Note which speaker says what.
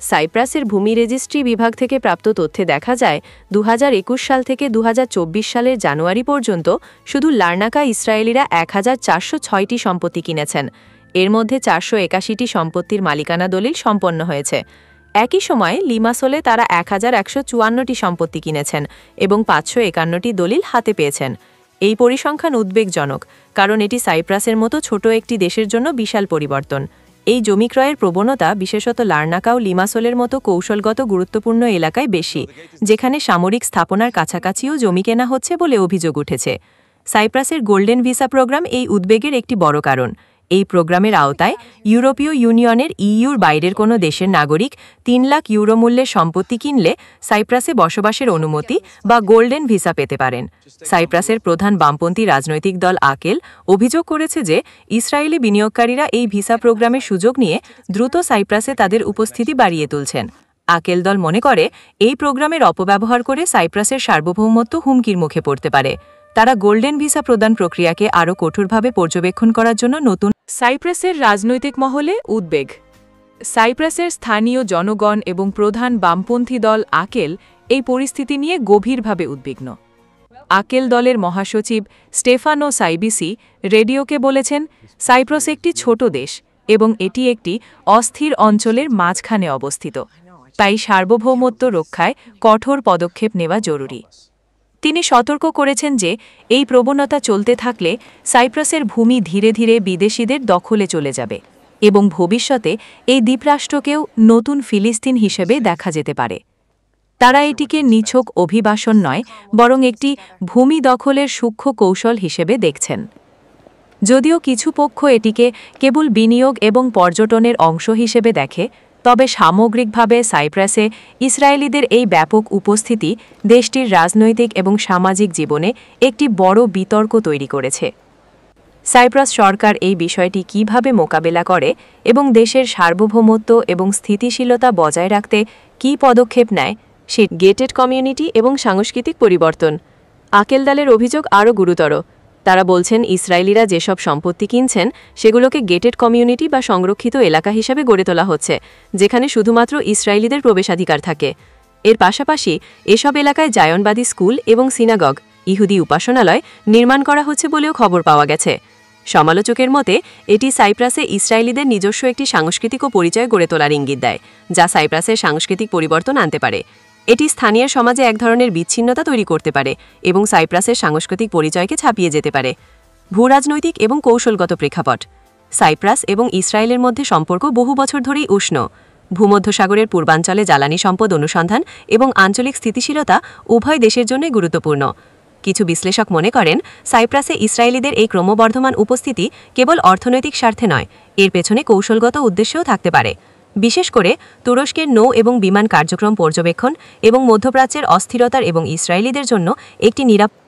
Speaker 1: সাইপ্রাসের ভূমি রেজিস্ট্রি বিভাগ থেকে প্রাপ্ত তথ্যে দেখা যায় 2021 সাল থেকে 2024 সালের জানুয়ারি পর্যন্ত শুধু লার্নাকা ইসরায়েলিরা 1406টি সম্পত্তি কিনেছেন। এর মধ্যে 481টি সম্পত্তির মালিকানা দলিল সম্পন্ন হয়েছে। একই সময়ে লিমাসোলে তারা 1154টি সম্পত্তি কিনেছেন এবং 551টি দলিল হাতে পেয়েছেন। এই পরিসংখ্যান উদ্বেগজনক, কারণ এটি সাইপ্রাসের মতো ছোট একটি দেশের জন্য বিশাল পরিবর্তন। এই জমি ক্রয়ের প্রবণতা বিশেষত লার্নাকা ও লিমাসোলের মতো কৌশলগত গুরুত্বপূর্ণ এলাকায় বেশি, যেখানে সামরিক স্থাপনার কাছাকাছিও জমি কেনা হচ্ছে বলে অভিযোগ উঠেছে। সাইপ্রাসের গোল্ডেন ভিসা প্রোগ্রাম এই উদ্বেগের একটি বড় কারণ। এই প্রোগ্রামের আওতায় ইউরোপীয় ইউনিয়নের ইইউর বাইরের কোনো দেশের নাগরিক 3 লাখ ইউরো মূল্যের সম্পত্তি কিনলে সাইপ্রাসে বসবাসের অনুমতি বা গোল্ডেন ভিসা পেতে পারেন। সাইপ্রাসের প্রধান বামপন্থী রাজনৈতিক দল আকেল অভিযোগ করেছে যে ইসরায়েলি বিনিয়োগকারীরা এই ভিসা প্রোগ্রামের সুযোগ নিয়ে দ্রুত সাইপ্রাসে তাদের উপস্থিতি বাড়িয়ে তুলছেন। আকেল দল মনে করে এই প্রোগ্রামের অপব্যবহার করে সাইপ্রাসের সার্বভৌমত্ব হুমকির মুখে পড়তে পারে। তারা গোল্ডেন ভিসা প্রদান প্রক্রিয়াকে আরও কঠোরভাবে পর্যবেক্ষণ করার জন্য নতুন। সাইপ্রাসের রাজনৈতিক মহলে উদ্বেগ। সাইপ্রাসের স্থানীয় জনগণ এবং প্রধান বামপন্থী দল আকেল এই পরিস্থিতি নিয়ে গভীরভাবে উদ্বিগ্ন। আকেল দলের মহাসচিব স্টেফানো সাইবিসি রেডিওকে বলেছেন, সাইপ্রাস একটি ছোট দেশ এবং এটি একটি অস্থির অঞ্চলের মাঝখানে অবস্থিত, তাই সার্বভৌমত্ব রক্ষায় কঠোর পদক্ষেপ নেওয়া জরুরি। তিনি সতর্ক করেছেন যে এই প্রবণতা চলতে থাকলে সাইপ্রাসের ভূমি ধীরে ধীরে বিদেশিদের দখলে চলে যাবে এবং ভবিষ্যতে এই দ্বীপরাষ্ট্রকেও নতুন ফিলিস্তিন হিসেবে দেখা যেতে পারে। তারা এটিকে নিছক অভিবাসন নয়, বরং একটি ভূমি দখলের সূক্ষ্ম কৌশল হিসেবে দেখছেন। যদিও কিছু পক্ষ এটিকে কেবল বিনিয়োগ এবং পর্যটনের অংশ হিসেবে দেখে, তবে সামগ্রিকভাবে সাইপ্রাসে ইসরায়েলিদের এই ব্যাপক উপস্থিতি দেশটির রাজনৈতিক এবং সামাজিক জীবনে একটি বড় বিতর্ক তৈরি করেছে। সাইপ্রাস সরকার এই বিষয়টি কিভাবে মোকাবেলা করে এবং দেশের সার্বভৌমত্ব এবং স্থিতিশীলতা বজায় রাখতে কী পদক্ষেপ নেয়, সে গেটেড কমিউনিটি এবং সাংস্কৃতিক পরিবর্তন। আকেল দলের অভিযোগ আরও গুরুতর। তারা বলছেন, ইসরায়েলিরা যেসব সম্পত্তি কিনছেন সেগুলোকে গেটেড কমিউনিটি বা সংরক্ষিত এলাকা হিসাবে গড়ে তোলা হচ্ছে, যেখানে শুধুমাত্র ইসরায়েলিদের প্রবেশাধিকার থাকে। এর পাশাপাশি এসব এলাকায় জায়নবাদী স্কুল এবং সিনাগগ, ইহুদি উপাসনালয় নির্মাণ করা হচ্ছে বলেও খবর পাওয়া গেছে। সমালোচকের মতে এটি সাইপ্রাসে ইসরায়েলিদের নিজস্ব একটি সাংস্কৃতিক ও পরিচয় গড়ে তোলার ইঙ্গিত দেয়, যা সাইপ্রাসের সাংস্কৃতিক পরিবর্তন আনতে পারে। এটি স্থানীয় সমাজে এক ধরনের বিচ্ছিন্নতা তৈরি করতে পারে এবং সাইপ্রাসের সাংস্কৃতিক পরিচয়কে ছাপিয়ে যেতে পারে। ভূরাজনৈতিক এবং কৌশলগত প্রেক্ষাপট। সাইপ্রাস এবং ইসরায়েলের মধ্যে সম্পর্ক বহু বছর ধরেই উষ্ণ। ভূমধ্যসাগরের পূর্বাঞ্চলে জ্বালানি সম্পদ অনুসন্ধান এবং আঞ্চলিক স্থিতিশীলতা উভয় দেশের জন্যই গুরুত্বপূর্ণ। কিছু বিশ্লেষক মনে করেন, সাইপ্রাসে ইসরায়েলিদের এই ক্রমবর্ধমান উপস্থিতি কেবল অর্থনৈতিক স্বার্থে নয়, এর পেছনে কৌশলগত উদ্দেশ্যও থাকতে পারে। বিশেষ করে তুরস্কের নৌ এবং বিমান কার্যক্রম পর্যবেক্ষণ এবং মধ্যপ্রাচ্যের অস্থিরতার এবং ইসরায়েলিদের জন্য একটি নিরাপদ